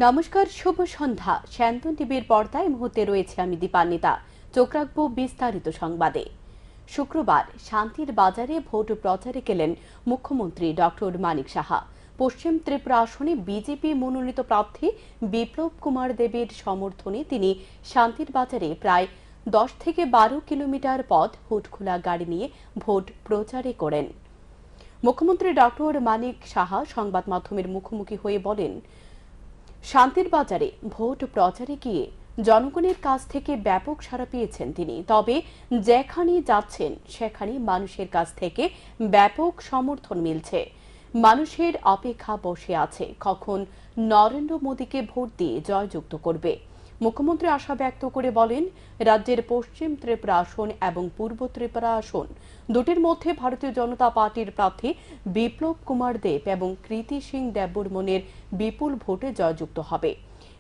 নমস্কার, শুভ সন্ধ্যা। শান্তন টিভির পর্দায় মুহূর্তে রয়েছে আমি দীপান্বিতা। চোখ রাখবো বিস্তারিত সংবাদে। শুক্রবার শান্তির বাজারে ভোট প্রচারে গেলেন মুখ্যমন্ত্রী ডক্টর মানিক সাহা। পশ্চিম ত্রিপুরা আসনে বিজেপি মনোনীত প্রার্থী বিপ্লব কুমার দেবের সমর্থনে তিনি শান্তির বাজারে প্রায় 10 থেকে 12 কিলোমিটার পথ হুটখোলা গাড়ি নিয়ে ভোট প্রচারে করেন। মুখ্যমন্ত্রী ডক্টর মানিক সাহা সংবাদ মাধ্যমের মুখোমুখি হয়ে বলেন, শান্তির বাজারে ভোট প্রচারে গিয়ে জনগণের কাছ থেকে ব্যাপক সাড়া পেয়েছেন তিনি। তবে যেখানে যাচ্ছেন সেখানে মানুষের কাছ থেকে ব্যাপক সমর্থন মিলছে। মানুষের অপেক্ষা বসে আছে কখন নরেন্দ্র মোদীকে ভোট দিয়ে জয়যুক্ত করবে। মুখ্যমন্ত্রী আশা ব্যক্ত করে বলেন, রাজ্যের পশ্চিম ত্রিপুরা আসন এবং পূর্ব ত্রিপুরা আসন দুটির মধ্যে ভারতীয় জনতা পার্টির প্রার্থী বিপ্লব কুমার দেব এবং কৃতি সিং দেববর্মনের বিপুল ভোটে জয়যুক্ত হবে।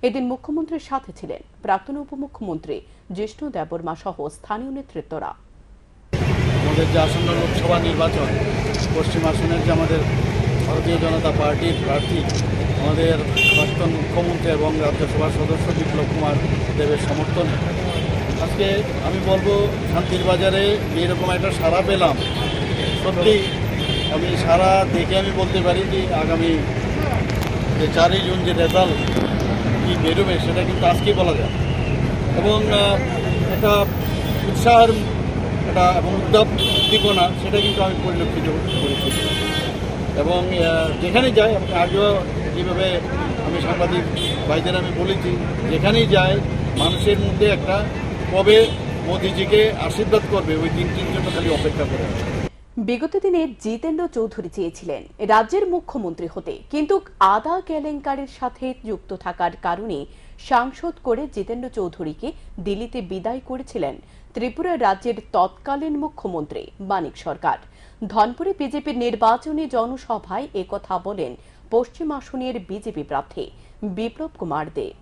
এদিন মুখ্যমন্ত্রীর সাথে ছিলেন প্রাক্তন উপমুখ্যমন্ত্রী জিষ্ণু দেববর্মা সহ স্থানীয় নেতৃত্বরা। আমাদের যে আসন্ন লোকসভা নির্বাচন, পশ্চিম আসনের যে আমাদের ভারতীয় জনতা পার্টির প্রার্থী আমাদের প্রাক্তন মুখ্যমন্ত্রী এবং রাজ্যসভার সদস্য বিপ্লব কুমার দেবের সমর্থনে আজকে আমি বলবো শান্তির বাজারে যেরকম একটা সাড়া পেলাম, সত্যি আমি সারা দেখে আমি বলতে পারি যে আগামী যে 4ই জুন যে রেজাল্ট কী বেরোবে সেটা কিন্তু আজকেই বলা যায়। এবং একটা উৎসাহের একটা এবং উদ্দীপনা সেটা কিন্তু আমি পরিলক্ষিত করেছি। এবং যেখানে যাই আগেও যেভাবে আমি সাংবাদিক ভাইদের আমি বলেছি, যেখানেই যাই মানুষের মধ্যে একটা কবে মোদিজিকে আশীর্বাদ করবে ওই দিনটির জন্য খালি অপেক্ষা করে। বিগত দিনে জিতেন্দ্র চৌধুরী চেয়েছিলেন রাজ্যের মুখ্যমন্ত্রী হতে, কিন্তু আদা কেলেঙ্কারির সাথে যুক্ত থাকার কারণে সাংসদ করে জিতেন্দ্র চৌধুরীকে দিল্লিতে বিদায় করেছিলেন ত্রিপুরা রাজ্যের তৎকালীন মুখ্যমন্ত্রী মানিক সরকার। ধনপুরে বিজেপির নির্বাচনী জনসভায় একথা বলেন পশ্চিম আসনের বিজেপি প্রার্থী বিপ্লব কুমার দেব।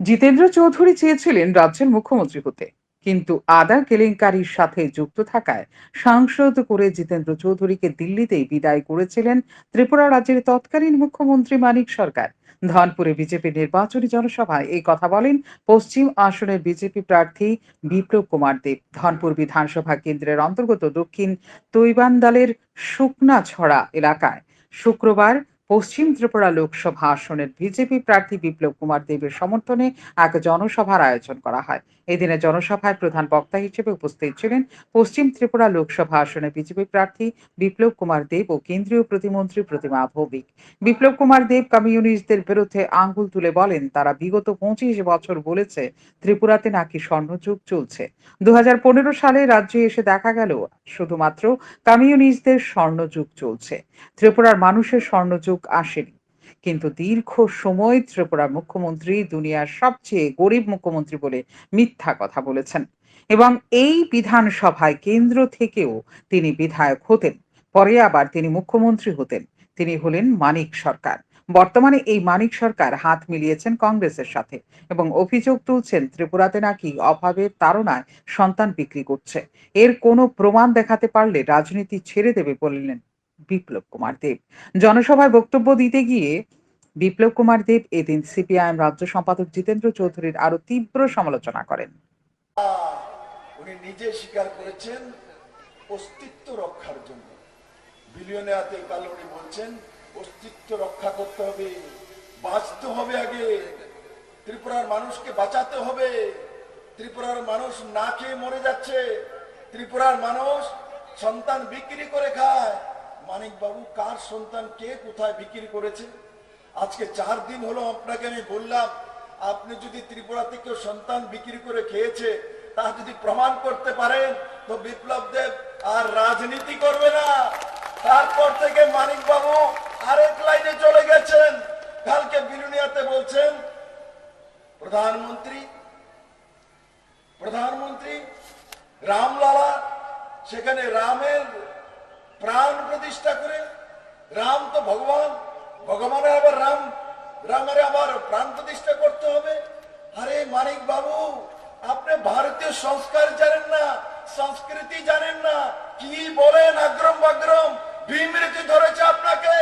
জিতেন্দ্র চৌধুরী চেয়েছিলেন রাজ্যের মুখ্যমন্ত্রী হতে, কিন্তু আদা কেলেঙ্কারির সাথে যুক্ত থাকায় সাংসদ করে জিতেন্দ্র চৌধুরীকে দিল্লিতেই বিদায় করেছিলেন ত্রিপুরা রাজ্যের তৎকালীন মুখ্যমন্ত্রী মানিক সরকার। ধনপুরে বিজেপি নির্বাচনী জনসভায় এই কথা বলেন পশ্চিম আসনের বিজেপি প্রার্থী বিপ্লব কুমার দেব। ধনপুর বিধানসভা কেন্দ্রের অন্তর্গত দক্ষিণ তৈবান্দালের শুকনাছড়া এলাকায় শুক্রবার পশ্চিম ত্রিপুরা লোকসভা আসনের বিজেপি প্রার্থী বিপ্লব কুমার দেবের সমর্থনে এক জনসভার আয়োজন করা হয়। এদিনে জনসভায় প্রধান বক্তা হিসেবে উপস্থিত ছিলেন পশ্চিম ত্রিপুরা লোকসভা আসনে বিজেপি প্রার্থী বিপ্লব কুমার দেব ও কেন্দ্রীয় প্রতিমন্ত্রী প্রতিমা ভৌমিক। বিপ্লব কুমার দেব কমিউনিস্টদের বিরুদ্ধে আঙ্গুল তুলে বলেন, তারা বিগত 25 বছর বলেছে ত্রিপুরাতে নাকি স্বর্ণযুগ চলছে। 2015 সালে রাজ্যে এসে দেখা গেল শুধুমাত্র কমিউনিস্টদের স্বর্ণযুগ চলছে, ত্রিপুরার মানুষের স্বর্ণযুগ আসেনি। কিন্তু দীর্ঘ সময় ত্রিপুরার মুখ্যমন্ত্রী দুনিয়ার সবচেয়ে গরিব মুখ্যমন্ত্রী বলে মিথ্যা কথা বলেছেন এবং এই বিধানসভায় কেন্দ্র থেকেও তিনি বিধায়ক হতেন, পরে আবার তিনি মুখ্যমন্ত্রী হতেন। তিনি হলেন মানিক সরকার। বর্তমানে এই মানিক সরকার হাত মিলিয়েছেন কংগ্রেসের সাথে এবং অভিযোগ তুলছেন ত্রিপুরাতে নাকি অভাবের তাড়নায় সন্তান বিক্রি করছে। এর কোনো প্রমাণ দেখাতে পারলে রাজনীতি ছেড়ে দেবে বললেন বিপ্লব কুমার দেব। জনসভায় বক্তব্য দিতে গিয়ে বিপ্লব কুমার দেব এদিন সিপিআইএম রাজ্য সম্পাদক জিতেন্দ্র চৌধুরীর আরো তীব্র সমালোচনা করেন। উনি নিজে স্বীকার করেছেন অস্তিত্ব রক্ষার জন্য বিলিয়নিয়ারতে কাল উনি বলছেন অস্তিত্ব রক্ষা করতে হবে, বাঁচতে হবে, আগে ত্রিপুরার মানুষকে বাঁচাতে হবে। ত্রিপুরার মানুষ না খেয়ে মরে যাচ্ছে, ত্রিপুরার মানুষ সন্তান বিক্রি করে খায়। মানিক বাবু কার সন্তান কে কোথায় বিক্রি করেছে? আজকে 4 দিন হলো আপনাকে আমি বললাম, আপনি যদি ত্রিপুরাতে কেউ সন্তান বিক্রি করে খেয়েছে তা যদি প্রমাণ করতে পারেন তো বিপ্লব দেব আর রাজনীতি করবে না। তারপর থেকে মানিক বাবু আরেক লাইনে চলে গেছেন। কালকে বিলুনিয়াতে বলছেন প্রধানমন্ত্রী রামলালা, সেখানে রামের প্রাণ প্রতিষ্ঠা করে, রাম তো ভগবান, ভগবানের আবার রামের আবার প্রাণ প্রতিষ্ঠা করতে হবে। আরে মানিক বাবু, আপনি ভারতীয় সংস্কার জানেন না, সংস্কৃতি জানেন না, কি বলেন আগ্রম বাগ্রম? বিমৃতি ধরেছে আপনাকে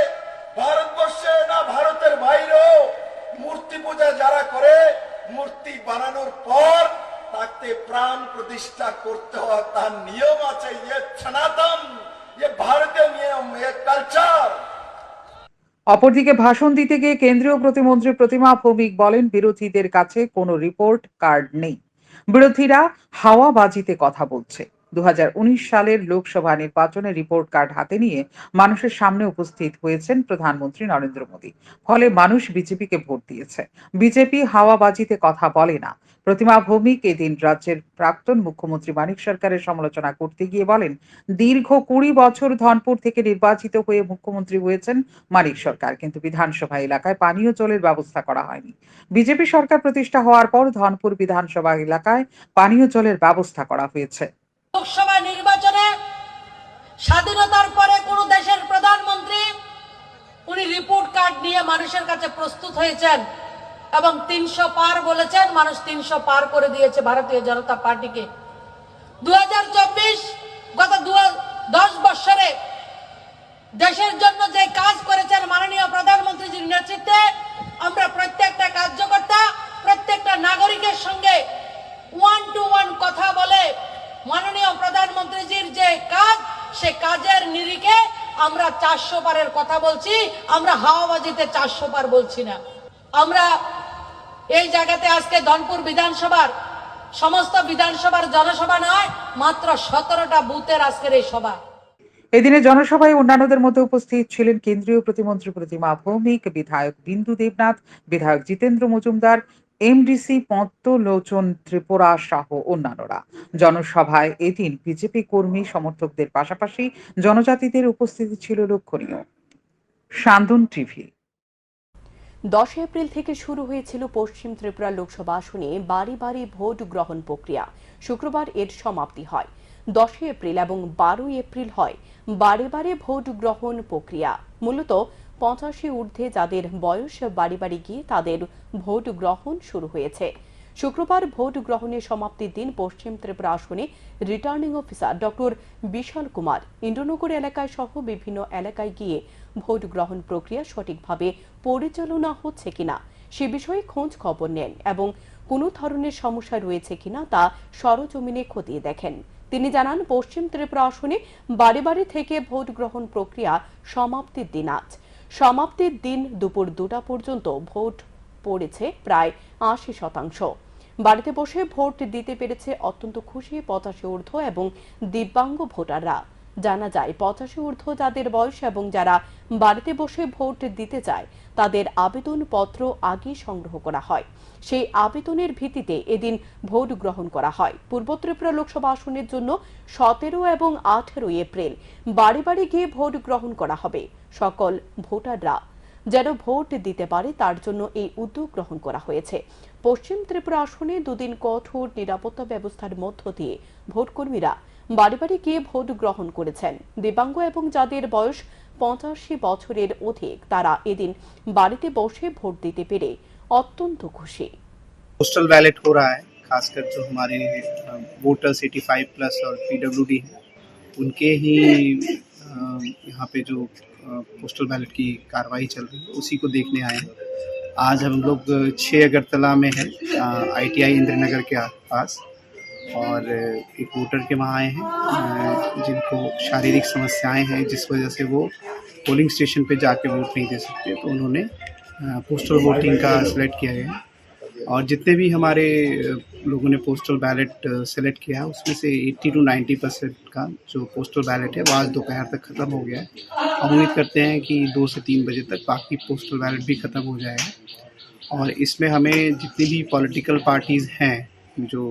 ভারতবর্ষে না ভারতের বাইরেও? প্রতিষ্ঠা করতে হয়, তার নিয়ম আছে। ये सनातन, ये भारतीय नियम, ये कल्चर। অপরদিকে ভাষণ দিতে গিয়ে কেন্দ্রীয় প্রতিমন্ত্রী প্রতিমা ভৌমিক বলেন, বিরোধীদের কাছে কোনো রিপোর্ট কার্ড নেই, বিরোধীরা হাওয়াবাজিতে কথা বলছে। 2019 সালের লোকসভা নির্বাচনে রিপোর্ট কার্ড হাতে নিয়ে মানুষের সামনে উপস্থিত হয়েছেন প্রধানমন্ত্রী নরেন্দ্র মোদী। ফলে মানুষ বিজেপিকে ভোট দিয়েছে। বিজেপি হাওয়াবাজিতে কথা বলে না। প্রতিমা ভৌমিক এদিন রাজ্যের প্রাক্তন মুখ্যমন্ত্রী মানিক সরকারের সমালোচনা করতে গিয়ে বলেন, দীর্ঘ 20 বছর ধনপুর থেকে নির্বাচিত হয়ে মুখ্যমন্ত্রী হয়েছেন মানিক সরকার, কিন্তু বিধানসভা এলাকায় পানীয় জলের ব্যবস্থা করা হয়নি। বিজেপি সরকার প্রতিষ্ঠা হওয়ার পর ধনপুর বিধানসভা এলাকায় পানীয় জলের ব্যবস্থা করা হয়েছে। লোকসভা নির্বাচনে স্বাধীনতার পরে কোন দেশের প্রধানমন্ত্রী উনি রিপোর্ট কার্ড নিয়ে মানুষের কাছে প্রস্তুত হয়েছেন এবং 300 পার বলেছেন, মানুষ 300 পার করে দিয়েছে ভারতীয় জনতা পার্টিকে। 2024 গত 10 বছরে দেশের জন্য যে কাজ করেছেন মাননীয় প্রধানমন্ত্রীজির নেতৃত্বে, আমরা প্রত্যেকটা কার্যকর্তা প্রত্যেকটা নাগরিকের সঙ্গে 1-to-1 কথা বলে মাননীয় প্রধানমন্ত্রীজির যে কাজ, সে কাজের নিরিখে আমরা 400 পারের কথা বলছি। আমরা হাওয়াবাজিতে 400 পার বলছি না। আমরা এই জায়গাতে আজকে ধনপুর বিধানসভার সমস্ত বিধানসভার জনসভা নয়, মাত্র 17টা বুথের আজকের এই সভা। এদিনে জনসভায় অন্যান্যদের মধ্যে উপস্থিত ছিলেন কেন্দ্রীয় প্রতিমন্ত্রী প্রতিমা ভৌমিক, বিধায়ক বিন্দু দেবনাথ, বিধায়ক জিতেন্দ্র মজুমদার, এমডিসি পদ্মলোচন ত্রিপুরা সহ অন্যান্যরা। জনসভায় এদিন বিজেপি কর্মী সমর্থকদের পাশাপাশি জনজাতিদের উপস্থিতি ছিল লক্ষণীয়। শান্তন টিভি। 10 এপ্রিল থেকে শুরু হয়েছিল পশ্চিম ত্রিপুরা লোকসভা আসনে বাড়ি বাড়ি ভোট গ্রহণ প্রক্রিয়া। শুক্রবার এর সমাপ্তি হয়। 10 এপ্রিল এবং 12 এপ্রিল হয় বারে বারে ভোট গ্রহণ প্রক্রিয়া। মূলত 85 ঊর্ধ্বে যাদের বয়স বাড়ি বাড়ি গিয়ে তাদের ভোট গ্রহণ শুরু হয়েছে। শুক্রবার ভোট গ্রহণের সমাপ্তির দিন পশ্চিম ত্রিপুরা আসনে রিটার্নিং অফিসার ডক্টর বিশাল কুমার ইন্দ্রনগর এলাকায় সহ বিভিন্ন এলাকায় গিয়ে ভোট গ্রহণ প্রক্রিয়া সঠিকভাবে পরিচালনা হচ্ছে কিনা সে বিষয়ে খোঁজ খবর নেন এবং কোনো ধরনের সমস্যা রয়েছে কিনা তা সরজমিনে খতিয়ে দেখেন। তিনি জানান, পশ্চিম ত্রিপুরা আসনে বাড়ি বাড়ি থেকে ভোট গ্রহণ প্রক্রিয়া সমাপ্তির দিন আজ। সমাপ্তির দিন দুপুর 2টা পর্যন্ত ভোট পড়েছে প্রায় 80%। বাড়িতে বসে ভোট দিতে পেরেছে অত্যন্ত খুশি 85 ঊর্ধ্ব এবং দিব্যাঙ্গ ভোটাররা। জানা যায়, 85 ঊর্ধ্ব যাদের বয়স এবং যারা বাড়িতে বসে ভোট দিতে চায় তাদের আবেদনপত্র আগে সংগ্রহ করা হয়। সেই আবেদনের ভিত্তিতে এদিন ভোট গ্রহণ করা হয়। পূর্ব ত্রিপুরা লোকসভা আসনের জন্য 17 এবং 18 এপ্রিল বাড়ি বাড়ি গিয়ে ভোট গ্রহণ করা হবে। সকল ভোটাররা যেন ভোট দিতে পারে তার জন্য এই উদ্যোগ গ্রহণ করা হয়েছে। পশ্চিম ত্রিপুরা আসনে দুদিন কঠোর নিরাপত্তা ব্যবস্থার মধ্য দিয়ে ভোটকর্মীরা বাড়ি বাড়ি গিয়ে ভোট গ্রহণ করেছেন। দিব্যাঙ্গ এবং যাদের বয়স 85 বছরের অধিক তারা এদিন বাড়িতে বসে ভোট দিতে পেরে অত্যন্ত খুশি। पोस्टल बैलेट हो रहा है, खासकर जो हमारे वोटर्स 85+ और पीडब्ल्यूडी हैं उनके ही यहाँ पे जो पोस्टल बैलेट की कार्रवाई चल रही है उसी को देखने आए हैं। आज हम लोग 6 अगरतला में हैं, ITI इंद्रनगर के पास, और एक वोटर के वहाँ आए हैं जिनको शारीरिक समस्याएं हैं जिस वजह से वो पोलिंग स्टेशन पे जाके वोट नहीं दे सकते, तो उन्होंने पोस्टल वोटिंग का सिलेक्ट किया है। और जितने भी हमारे लोगों ने पोस्टल बैलेट सेलेक्ट किया है उसमें से 80 to 90% का जो पोस्टल बैलेट है वो आज दोपहर तक ख़त्म हो गया है। हम उम्मीद करते हैं कि 2 से 3 बजे तक बाकी पोस्टल बैलेट भी ख़त्म हो जाएगा। और इसमें हमें जितनी भी पॉलिटिकल पार्टीज़ हैं, जो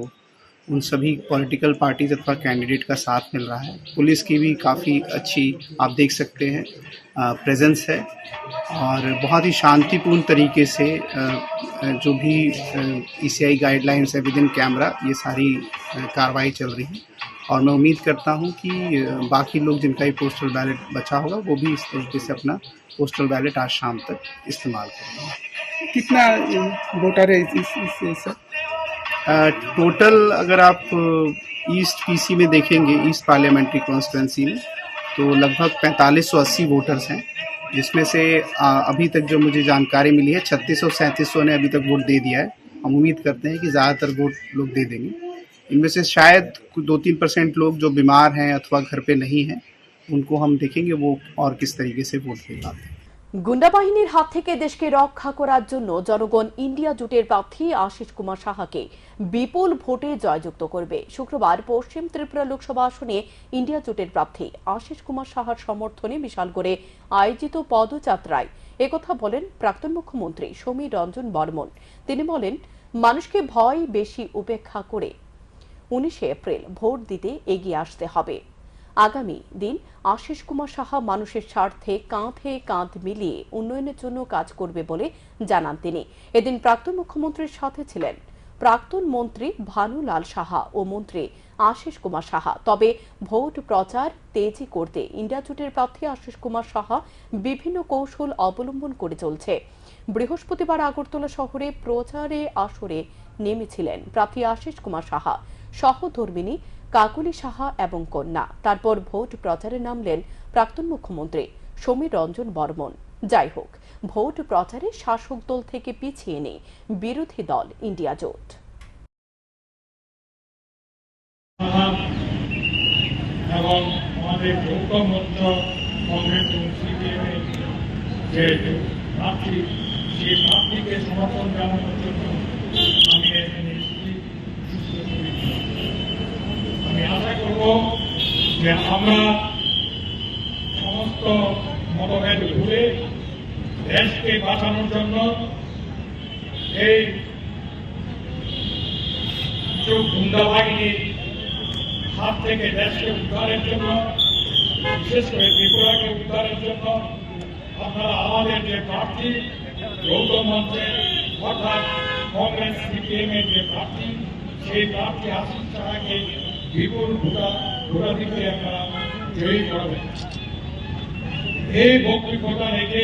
उन सभी पॉलिटिकल पार्टीज अथवा कैंडिडेट का साथ मिल रहा है। पुलिस की भी काफ़ी अच्छी आप देख सकते हैं प्रेजेंस है, और बहुत ही शांतिपूर्ण तरीके से जो भी ECI गाइडलाइंस है विद इन कैमरा ये सारी कार्रवाई चल रही है। और मैं उम्मीद करता हूं कि बाकी लोग जिनका ही पोस्टल बैलेट बचा होगा वो भी इस तरीके से अपना पोस्टल बैलेट आज शाम तक इस्तेमाल करेंगे। कितना वोटर है इस टोटल अगर आप ईस्ट PC में देखेंगे, ईस्ट पार्लियामेंट्री कॉन्स्टिट्यूंसी में, तो लगभग 4580 वोटर्स हैं, जिसमें से अभी तक जो मुझे जानकारी मिली है 3600-3700 ने अभी तक वोट दे दिया है। हम उम्मीद करते हैं कि ज़्यादातर वोट लोग दे देंगे। इनमें से शायद 2-3% लोग जो बीमार हैं अथवा घर पे नहीं हैं, उनको हम देखेंगे वो और किस तरीके से वोट दे पाते हैं। গুন্ডা বাহিনীর হাত থেকে দেশকে রক্ষা করার জন্য জনগণ ইন্ডিয়া জোটের প্রার্থী আশিস কুমার সাহাকে বিপুল ভোটে জয়যুক্ত করবে। শুক্রবার পশ্চিম ত্রিপুরা লোকসভা আসনে ইন্ডিয়া জোটের প্রার্থী আশিস কুমার সাহার সমর্থনে বিশালগড়ে আয়োজিত পদযাত্রায় একথা বলেন প্রাক্তন মুখ্যমন্ত্রী সমীর রঞ্জন বর্মন। তিনি বলেন, মানুষকে ভয় বেশি উপেক্ষা করে 19 এপ্রিল ভোট দিতে এগিয়ে আসতে হবে। আগামী দিন আশিস কুমার সাহা মানুষের স্বার্থে কাঁধে কাঁধ মিলিয়ে উন্নয়নের জন্য কাজ করবে বলে জানান তিনি। এদিন প্রাক্তন মুখ্যমন্ত্রীর সাথে ছিলেন প্রাক্তন মন্ত্রী ভানুলাল সাহা ও মন্ত্রী আশিস কুমার সাহা। তবে ভোট প্রচার তেজি করতে ইন্ডিয়া জোটের প্রার্থী আশিস কুমার সাহা বিভিন্ন কৌশল অবলম্বন করে চলছে। বৃহস্পতিবার আগরতলা শহরে প্রচারে আসরে নেমেছিলেন প্রার্থী আশিস কুমার সাহা, সহধর্মিনী কাকুলি সাহা এবং কন্যা। তারপর ভোট প্রচারে নামলেন প্রাক্তন মুখ্যমন্ত্রী সমীর রঞ্জন বর্মন। যাই হোক, ভোট প্রচারে শাসক দল থেকে পিছিয়ে নেই বিরোধী দল ইন্ডিয়া জোট। এবং আমাদের যৌথ মঞ্চ কংগ্রেস এবং সিপিএমের যে প্রার্থী, সেই প্রার্থীকে সমর্থন জানানোর জন্য আমি এখানে এসেছি। আমি আশা করব যে আমরা সমস্ত মতভেদ ভুলে দেশকে বাঁচানোর জন্য এই গুন্ডা বাহিনীর হাত থেকে দেশকে উদ্ধারের জন্য, বিশেষ করে ত্রিপুরাকে উদ্ধারের জন্য আপনারা আমাদের যে প্রার্থী যৌথ মঞ্চে অর্থাৎ কংগ্রেস সিপিএম এর যে প্রার্থী, সেই প্রার্থী আশিস সাহাকে বিপুল ভোটাধিকে আপনারা জয়ী করবেন। এই বক্তব্যটা রেখে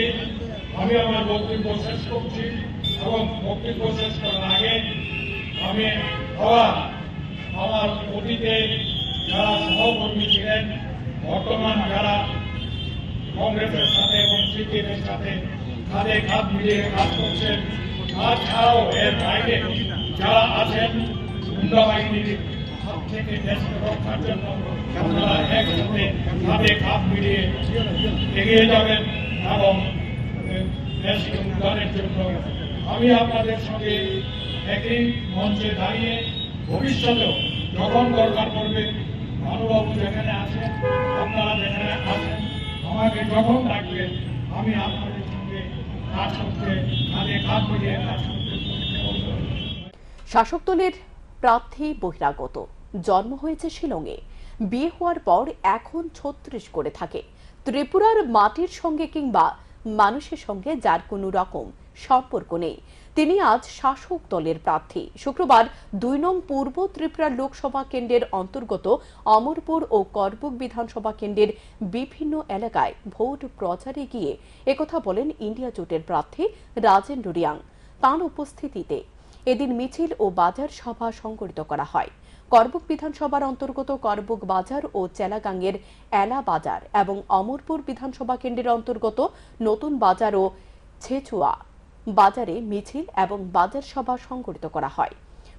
আমি আমার বক্তব্য শেষ করছি এবং বক্তব্য শেষ করার আগে আমি আমার অতীতে যারা সহকর্মী ছিলেন, বর্তমান যারা কংগ্রেসের সাথে এবং সিপিএমের সাথে কাঁধে কাঁধ মিলিয়ে কাজ করছেন, তাছাড়াও এর বাইরে যারা আছেন গুন্ডা বাহিনীর হাত থেকে দেশকে রক্ষার জন্য আপনারা একসাথে কাঁধে কাঁধ মিলিয়ে এগিয়ে যাবেন এবং দেশকে উদ্ধারের জন্য আমি আপনাদের সঙ্গে একই মঞ্চে দাঁড়িয়ে ভবিষ্যতেও যখন দরকার পড়বে, ভানুবাবু যেখানে আছেন, আপনারা যেখানে আছেন, আমাকে যখন ডাকবেন আমি আপনাদের সঙ্গে কাজ করতে, কাঁধে কাঁধ মিলিয়ে কাজ করতে। শাসক দলের প্রার্থী বহিরাগত, জন্ম হয়েছে শিলংয়ে, বিয়ে হওয়ার পর এখন 36 করে থাকে। ত্রিপুরার মাটির সঙ্গে কিংবা মানুষের সঙ্গে যার কোনো রকম সম্পর্ক নেই, তিনি আজ শাসক দলের প্রার্থী। শুক্রবার 2 নং পূর্ব ত্রিপুরা লোকসভা কেন্দ্রের অন্তর্গত অমরপুর ও করবুক বিধানসভা কেন্দ্রের বিভিন্ন এলাকায় ভোট প্রচারে গিয়ে একথা বলেন ইন্ডিয়া জোটের প্রার্থী রাজেন্দ্র রিয়াং। তাঁর উপস্থিতিতে এদিন মিছিল ও বাজার সভা সংগঠিত করা হয়। করবুক বিধানসভার অন্তর্গত করবুক বাজার ও চেলাগাঙ্গের এলা বাজার এবং অমরপুর বিধানসভা কেন্দ্রের অন্তর্গত নতুন বাজার ও ছেচুয়া বাজারে মিছিল এবং বাজার সভা সংগঠিত করা হয়।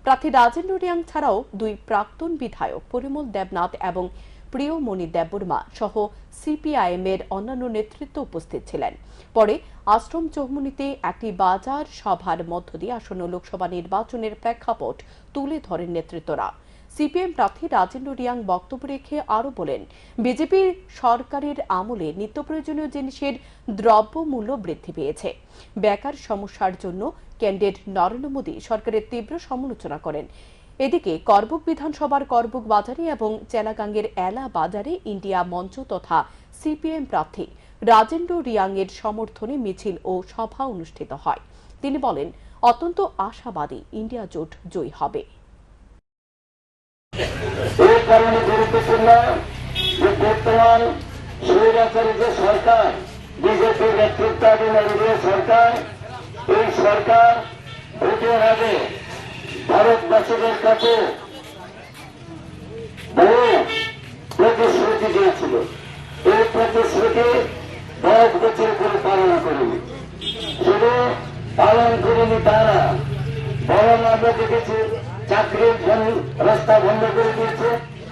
প্রার্থী রাজেন্দ্র রিয়াং ছাড়াও 2 প্রাক্তন বিধায়ক পরিমল দেবনাথ এবং প্রিয়মণি দেববর্মা সহ সিপিআইএম এর অন্যান্য নেতৃত্ব উপস্থিত ছিলেন। পরে আশ্রম চৌমুনিতে একটি বাজার সভার মধ্য দিয়ে আসন্ন লোকসভা নির্বাচনের প্রেক্ষাপট তুলে ধরেন নেতৃত্বরা। সিপিএম প্রার্থী রাজেন্দ্র রিয়াং বক্তব্য রেখে আরও বলেন, বিজেপি সরকারের আমলে নিত্য প্রয়োজনীয় জিনিসের দ্রব্যমূল্য বৃদ্ধি পেয়েছে। বেকার সমস্যার জন্য কেন্দ্রের নরেন্দ্র মোদী সরকারের তীব্র সমালোচনা করেন। এদিকে করবুক বিধানসভার করবুক বাজারে এবং চেলাগাঙ্গের এলা বাজারে ইন্ডিয়া মঞ্চ তথা সিপিএম প্রার্থী রাজেন্দ্র রিয়াং এর সমর্থনে মিছিল ও সভা অনুষ্ঠিত হয়। তিনি বলেন, অত্যন্ত আশাবাদী ইন্ডিয়া জোট জয়ী হবে। এই কারণে গুরুত্বপূর্ণ যে বর্তমান স্বৈরাচারী যে সরকার, বিজেপির নেতৃত্বাধীন এনডিএ সরকার, এই সরকার ভোটের আগে ভারতবাসীদের কাছে বহু প্রতিশ্রুতি দিয়েছিল। এই প্রতিশ্রুতি 10 বছর করে পালন করেনি। শুধু পালন করেনি তারা, বরং আমরা দেখেছি চাকরির রাস্তা বন্ধ করে দিয়েছে,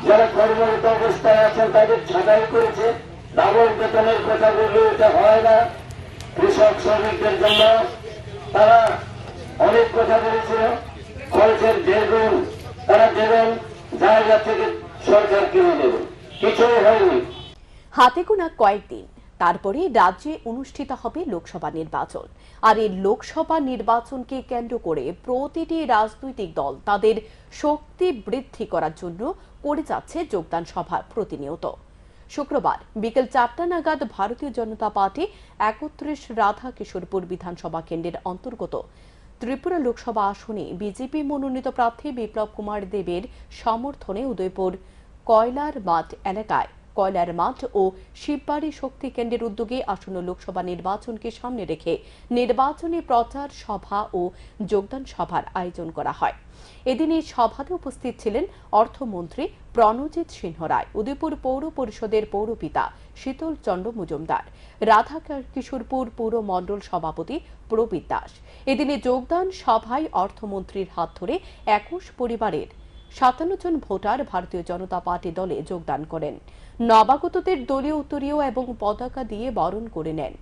যারা কর্মরত অবস্থায় আছেন তাদের ছাঁটাই করেছে, ডাবল বেতনের কথা বললে এটা হয় না। কৃষক শ্রমিকদের জন্য তারা অনেক কথা বলেছিল, খরচের দ্বিগুণ তারা দেবেন, জায়গা থেকে সরকার কিনে দেবে, কিছুই হয়নি। হাতে গোনা কয়েকদিন তারপরে রাজ্যে অনুষ্ঠিত হবে লোকসভা নির্বাচন। আর এই লোকসভা নির্বাচনকে কেন্দ্র করে প্রতিটি রাজনৈতিক দল তাদের শক্তি বৃদ্ধি করার জন্য করে যাচ্ছে যোগদান সভা প্রতিনিয়ত। শুক্রবার বিকেল 4টা নাগাদ ভারতীয় জনতা পার্টি 31 রাধা কিশোরপুর বিধানসভা কেন্দ্রের অন্তর্গত ত্রিপুরা লোকসভা আসনে বিজেপি মনোনীত প্রার্থী বিপ্লব কুমার দেবের সমর্থনে উদয়পুর কয়লার মাঠ এলাকায় কয়লার মাঠ ও শিববাড়ি শক্তি কেন্দ্রের উদ্যোগে আসন্ন লোকসভা নির্বাচনকে সামনে রেখে নির্বাচনী প্রচার সভা ও যোগদান সভার আয়োজন করা হয়। এদিন এই সভাতে উপস্থিত ছিলেন অর্থমন্ত্রী প্রণজিৎ সিংহ রায়, উদয়পুর পৌর পরিষদের পৌরপিতা শীতল চন্দ্র মজুমদার, রাধা কিশোরপুর পৌর মণ্ডল সভাপতি প্রবীর দাস। এদিনে যোগদান সভায় অর্থমন্ত্রীর হাত ধরে 21 পরিবারের 57 জন ভোটার ভারতীয় জনতা পার্টি দলে যোগদান করেন। নবাগতদের দলীয় উত্তরীয় এবং পতাকা দিয়ে বরণ করে নেন।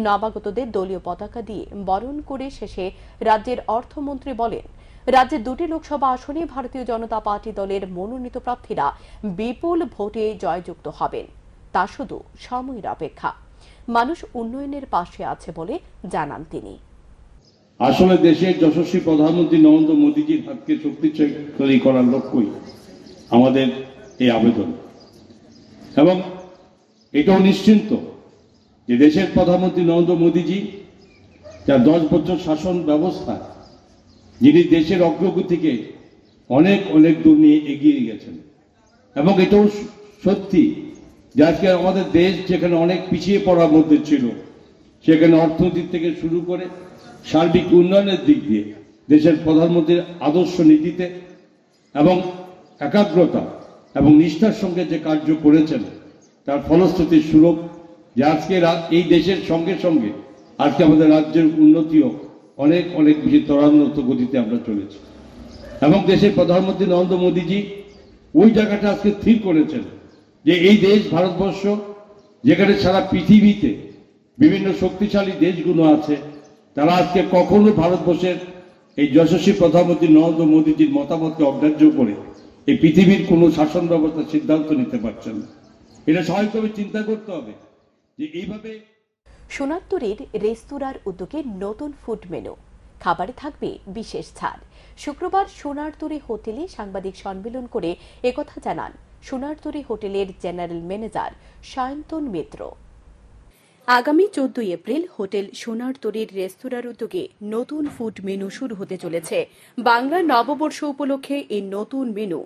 নবাগতদের দলীয় পতাকা দিয়ে বরণ করে শেষে রাজ্যের অর্থমন্ত্রী বলেন, রাজ্যের 2টি লোকসভা আসনে ভারতীয় জনতা পার্টি দলের মনোনীত প্রার্থীরা বিপুল ভোটে জয়যুক্ত হবেন। তা শুধু সময়ের অপেক্ষা। মানুষ উন্নয়নের পাশে আছে বলে জানান তিনি। আসলে দেশের যশস্বী প্রধানমন্ত্রী নরেন্দ্র মোদীজির হাতকে শক্তিশালী করার লক্ষ্যই আমাদের এই আবেদন, এবং এটাও নিশ্চিন্ত যে দেশের প্রধানমন্ত্রী নরেন্দ্র মোদীজি যার 10 বছর শাসন ব্যবস্থা, যিনি দেশের অগ্রগতিকে অনেক অনেক দূর নিয়ে এগিয়ে গেছেন। এবং এটাও সত্যি যে আজকে আমাদের দেশ যেখানে অনেক পিছিয়ে পড়ার মধ্যে ছিল, সেখানে অর্থনীতি থেকে শুরু করে সার্বিক উন্নয়নের দিক দিয়ে দেশের প্রধানমন্ত্রীর আদর্শ নীতিতে এবং একাগ্রতা এবং নিষ্ঠার সঙ্গে যে কার্য করেছেন, তার ফলশ্রুতি স্বরূপ যে আজকে এই দেশের সঙ্গে সঙ্গে আজকে আমাদের রাজ্যের উন্নতিও অনেক অনেক বেশি ত্বরান্বিত গতিতে আমরা চলেছি। এবং দেশের প্রধানমন্ত্রী নরেন্দ্র মোদীজি ওই জায়গাটা আজকে স্থির করেছেন যে এই দেশ ভারতবর্ষ, যেখানে সারা পৃথিবীতে বিভিন্ন শক্তিশালী দেশগুলো আছে, তারা আজকে কখনো ভারতবর্ষের এই যশস্বী প্রধানমন্ত্রী নরেন্দ্র মোদীজির মতামতকে অগ্রাহ্য করে এই পৃথিবীর কোনো শাসন ব্যবস্থার সিদ্ধান্ত নিতে পারছেন না। এটা স্বাভাবিকভাবে চিন্তা করতে হবে যে এইভাবে সোনারতরীর রেস্তোরাঁর উদ্যোগে নতুন ফুড মেনু, খাবারে থাকবে বিশেষ ছাড়। শুক্রবার সোনারতরী হোটেলে সাংবাদিক সম্মেলন করে একথা জানান সোনারতরী হোটেলের জেনারেল ম্যানেজার সায়ন্তন মিত্র। আগামী 14 এপ্রিল হোটেল সোনারতরীর রেস্তোরাঁর উদ্যোগে নতুন ফুড মেনু শুরু হতে চলেছে। বাংলা নববর্ষ উপলক্ষে এই নতুন মেনু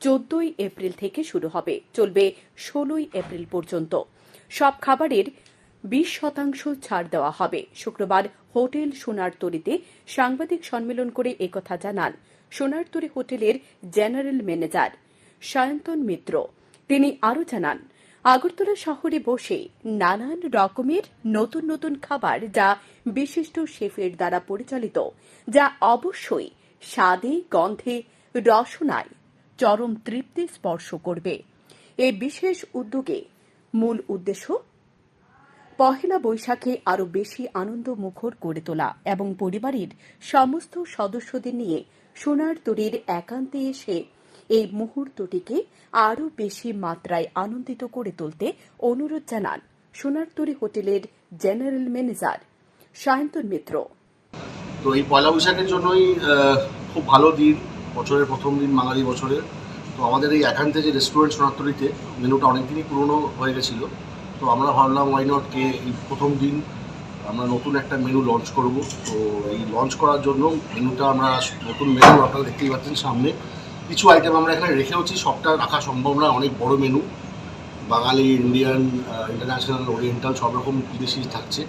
14 এপ্রিল থেকে শুরু হবে, চলবে 16 এপ্রিল পর্যন্ত। সব খাবারের 20% ছাড় দেওয়া হবে। শুক্রবার হোটেল সোনারতরীতে সাংবাদিক সম্মেলন করে একথা জানান সোনারতরী হোটেলের জেনারেল ম্যানেজার সায়ন্তন মিত্র। তিনি আরও জানান, আগরতলা শহরে বসে নানান রকমের নতুন নতুন খাবার, যা বিশিষ্ট শেফের দ্বারা পরিচালিত, যা অবশ্যই স্বাদে গন্ধে রসনায় চরম তৃপ্তি স্পর্শ করবে। এই বিশেষ উদ্যোগে মূল উদ্দেশ্য পহেলা বৈশাখে আরও বেশি আনন্দ মুখর করে তোলা এবং পরিবারের সমস্ত সদস্যদের নিয়ে সোনারতরীর একান্তে এসে এই মুহূর্তটিকে আরও বেশি মাত্রায় আনন্দিত করে তুলতে অনুরোধ জানান সোনারতরী হোটেলের জেনারেল ম্যানেজার সায়ন্তন মিত্র। তো এই পয়লা বৈশাখের জন্যই খুব ভালো দিন, বছরের প্রথম দিন বাঙালি বছরের। তো আমাদের এই একান্তে যে রেস্টুরেন্ট সোনারতরীতে মেনুটা অনেকদিনই পুরনো হয়ে গেছিলো, তো আমরা ভাবলাম ওয়াই নট কে এই প্রথম দিন আমরা নতুন একটা মেনু লঞ্চ করব। তো এই লঞ্চ করার জন্য মেনুটা আমরা নতুন মেনু আপনারা দেখতেই পাচ্ছেন সামনে। কিছু আইটেম আমরা এখানে রেখেওছি, সবটা রাখা সম্ভব না, অনেক বড় মেনু, বাঙালি, ইন্ডিয়ান, ইন্টারন্যাশনাল, ওরিয়েন্টাল সব রকম বিদেশি থাকছে।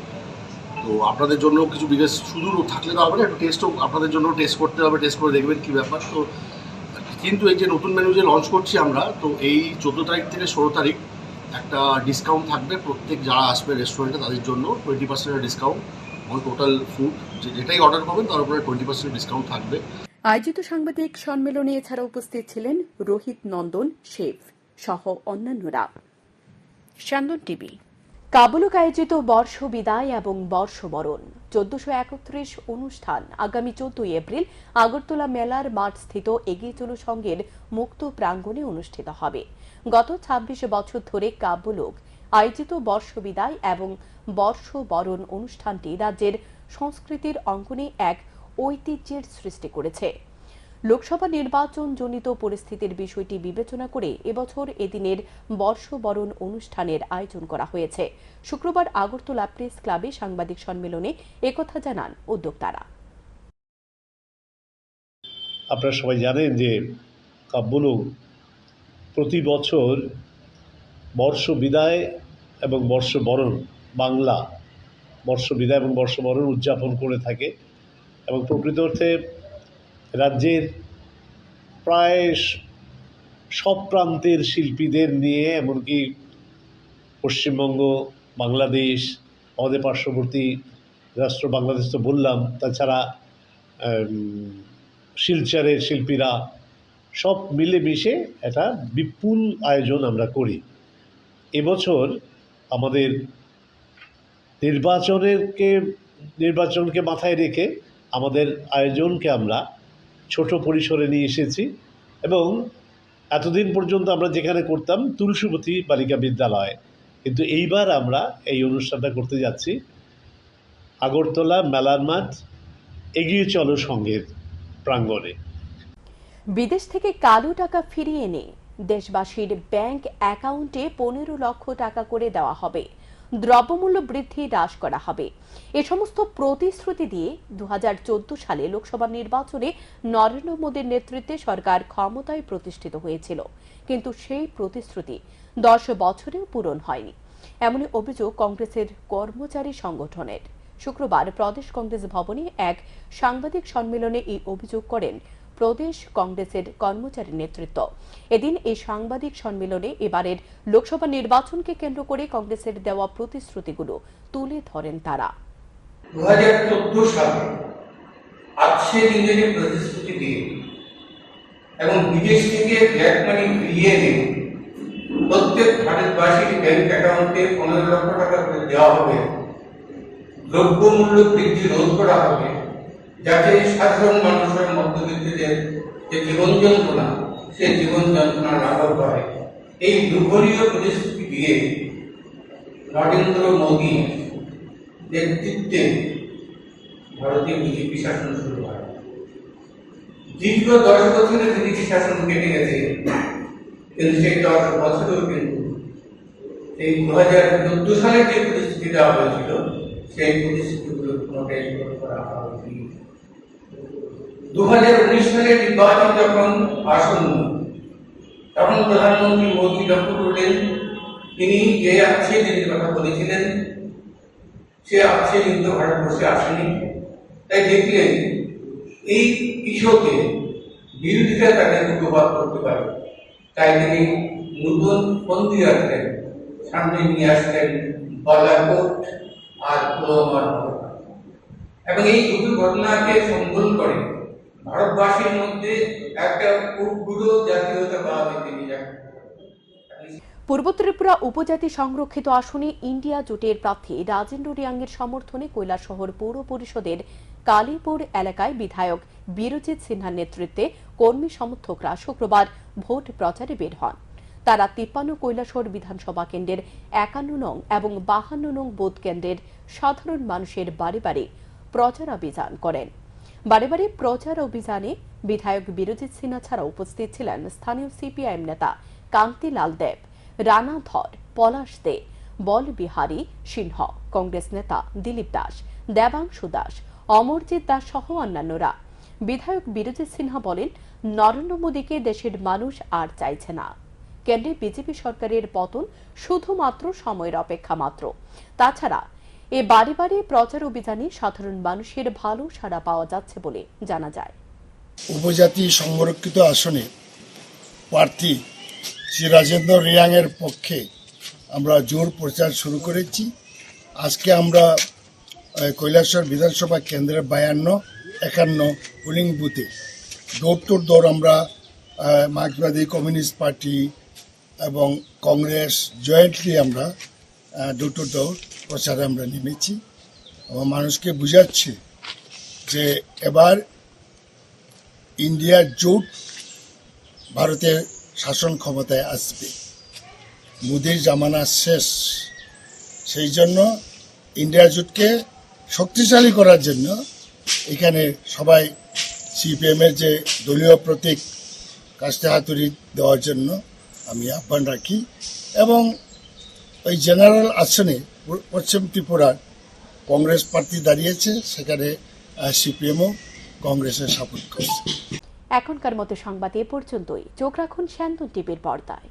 তো আপনাদের জন্য কিছু বিদেশ শুধু থাকলে তো হবে না, একটু টেস্টও আপনাদের জন্য টেস্ট করতে হবে, টেস্ট করে দেখবেন কী ব্যাপার। তো কিন্তু এই যে নতুন মেনু যে লঞ্চ করছি আমরা, তো এই 14 তারিখ থেকে 16 তারিখ একটা ডিসকাউন্ট থাকবে প্রত্যেক যারা আসবে রেস্টুরেন্টে তাদের জন্য 20% ডিসকাউন্ট অন টোটাল ফুড, যেটাই অর্ডার করবেন তার উপরে 20% ডিসকাউন্ট থাকবে। আয়োজিত সাংবাদিক সম্মেলনে এছাড়া উপস্থিত ছিলেন রোহিত নন্দন শেফ সহ অন্যান্যরা। স্যান্দন টিভি। কাবুলক আয়োজিত বর্ষ বিদায় এবং বর্ষবরণ 1431 অনুষ্ঠান আগামী 14 এপ্রিল আগরতলা মেলার মাঠস্থিত এগিয়ে চলো সংঘের মুক্ত প্রাঙ্গণে অনুষ্ঠিত হবে। গত 26 বছর ধরে কাবুলক আয়োজিত বর্ষ বিদায় এবং বর্ষবরণ অনুষ্ঠানটি রাজ্যের সংস্কৃতির অঙ্গনে এক ঐতিহ্যের সৃষ্টি করেছে। লোকসভা নির্বাচন জনিত পরিস্থিতির বিষয়টি বিবেচনা করে এবছর এদিনের বর্ষবরণ অনুষ্ঠানের আয়োজন করা হয়েছে। শুক্রবার আগরতলা প্রেস ক্লাবে সাংবাদিক সম্মেলনে একথা জানান উদ্যোক্তারা। আপনারা সবাই জানেন যে কাবুলক প্রতি বছর বর্ষ বিদায় এবং বর্ষবরণ বাংলা বর্ষ বিদায় এবং বর্ষবরণ উদযাপন করে থাকে এবং প্রকৃত অর্থে রাজ্যের প্রায় সব প্রান্তের শিল্পীদের নিয়ে এমনকি পশ্চিমবঙ্গ, বাংলাদেশ, আমাদের পার্শ্ববর্তী রাষ্ট্র বাংলাদেশ তো বললাম, তাছাড়া শিলচরের শিল্পীরা সব মিলেমিশে একটা বিপুল আয়োজন আমরা করি। এবছর আমাদের নির্বাচনকে মাথায় রেখে আমাদের আয়োজনকে আমরা ছোট পরিসরে নিয়ে এসেছি এবং এতদিন পর্যন্ত আমরা যেখানে করতাম তুলসীবতী বালিকা বিদ্যালয়, কিন্তু এইবার আমরা এই অনুষ্ঠানটা করতে যাচ্ছি আগরতলা মেলার মাঠ এগিয়ে চলো সংঘের প্রাঙ্গণে। বিদেশ থেকে কালো টাকা ফিরিয়ে এনে দেশবাসীর ব্যাংক অ্যাকাউন্টে 15 লক্ষ টাকা করে দেওয়া হবে। দ্রব্যমূল্য বৃদ্ধি হ্রাস করা হবে। এ সমস্ত প্রতিশ্রুতি দিয়ে 2014 সালে লোকসভা নির্বাচনে নরেন্দ্র মোদীর নেতৃত্বে সরকার ক্ষমতায় প্রতিষ্ঠিত হয়েছিল, কিন্তু সেই প্রতিশ্রুতি 10 বছরেও পূরণ হয়নি। এমনই অভিযোগ কংগ্রেসের কর্মচারী সংগঠনের। শুক্রবার প্রদেশ কংগ্রেস ভবনে এক সাংবাদিক সম্মেলনে এই অভিযোগ করেন প্রদেশ কংগ্রেসের কর্মচারী নেতৃত্ব। এদিন এই সাংবাদিক সম্মেলনে এবারের লোকসভা নির্বাচনকে কেন্দ্র করে কংগ্রেসের দেওয়া প্রতিশ্রুতিগুলো তুলে ধরেন তারা। 2014 সালে আজকে দিনের প্রতিশ্রুতি দিয়ে এবং বিদেশ থেকে ব্ল্যাক মানি ফিরিয়ে এনে প্রত্যেক ভারতবাসীর ব্যাংক অ্যাকাউন্টে 15 লক্ষ টাকা করে দেওয়া হবে। দ্রব্যমূল্য বৃদ্ধি রোধ করা হবে যাতে সাধারণ মানুষের মধ্যবিত্তদের যে জীবন যন্ত্রণা, সেই জীবন যন্ত্রণা লাঘব হয়। এই দুর্ঘটনীয় প্রতিশ্রুতি দিয়ে নরেন্দ্র মোদী নেতৃত্বে ভারতে বিজেপি শাসন শুরু হয়। দীর্ঘ 10 বছরের বিজেপি শাসন কেটে গেছে, কিন্তু সেই 10 বছরেও কিন্তু এই 2014 সালের যে পরিস্থিতি দেওয়া হয়েছিল সেই পরিস্থিতিগুলো কোনোটাই করা হয়নি। 2019 সালে নির্বাচন যখন আসন্ন, তখন প্রধানমন্ত্রী মোদী লক্ষ্য করলেন তিনি যে আক্ষেপ দিনের কথা বলেছিলেন সে আক্ষেপ কিন্তু ভারতবর্ষে আসেনি। তাই দেখলেন এই ইস্যুকে বিরোধীরা তাকে প্রভাব করতে পারে, তাই তিনি নতুন বন্দী রাখলেন, সামনে নিয়ে আসলেন বালাকোট আর পুলওয়ামার ঘটনা। এবং এই দুটো ঘটনাকে সম্বোধন করে ভারতবাসীর মধ্যে একটা উগ্র জাতীয়তাবাদ তিনি পূর্ব ত্রিপুরা উপজাতি সংরক্ষিত আসনে ইন্ডিয়া জোটের প্রার্থী রাজেন্দ্র রিয়াংয়ের সমর্থনে কৈলাসহর পৌর পরিষদের কালীপুর এলাকায় বিধায়ক বীরজিৎ সিনহার নেতৃত্বে কর্মী সমর্থকরা শুক্রবার ভোট প্রচারে বের হন। তারা 53 কৈলাসহর বিধানসভা কেন্দ্রের 51 নং এবং 52 নং বুথ কেন্দ্রের সাধারণ মানুষের বাড়ি বাড়ি প্রচার অভিযান করেন। বাড়ি বাড়ি প্রচার অভিযানে বিধায়ক বীরজিৎ সিনহা ছাড়া উপস্থিত ছিলেন স্থানীয় সিপিআইএম নেতা কান্তিলাল দেব, রানা ধর, পলাশ দে, বলবিহারী সিংহ, কংগ্রেস নেতা দিলীপ দাস, দেবাংশু দাস, অমরজিৎ দাস সহ অন্যান্যরা। বিধায়ক বীরজিৎ সিনহা বলেন, নরেন্দ্র মোদীকে দেশের মানুষ আর চাইছে না। কেন্দ্রে বিজেপি সরকারের পতন শুধুমাত্র সময়ের অপেক্ষা মাত্র। তাছাড়া এ বাড়ি বাড়ি প্রচার অভিযানে সাধারণ মানুষের ভালো সাড়া পাওয়া যাচ্ছে বলে জানা যায়। উপজাতি সংরক্ষিত আসনে প্রার্থী শ্রী রাজেন্দ্র রিয়াং এর পক্ষে আমরা জোর প্রচার শুরু করেছি। আজকে আমরা কৈলাসহর বিধানসভা কেন্দ্রের 52, 51 পোলিং বুথে ডোর টু ডোর আমরা মার্ক্সবাদী কমিউনিস্ট পার্টি এবং কংগ্রেস জয়েন্টলি আমরা ডোর টু ডোর প্রচারে আমরা নেমেছি এবং মানুষকে বুঝাচ্ছি যে এবার ইন্ডিয়ার জোট ভারতের শাসন ক্ষমতায় আসবে, মোদির জামানা শেষ। সেই জন্য ইন্ডিয়া জোটকে শক্তিশালী করার জন্য এখানে সবাই সিপিএমের যে দলীয় প্রতীক কাস্তে হাতুড়ি দেওয়ার জন্য আমি আহ্বান রাখি এবং ওই জেনারেল আসনে পশ্চিম ত্রিপুরার কংগ্রেস প্রার্থী দাঁড়িয়েছে, সেখানে সিপিএমও কংগ্রেসের সাপোর্ট করছে। এখনকার মতো সংবাদ এ পর্যন্তই। চোখ রাখুন শান্তন টিভির পর্দায়।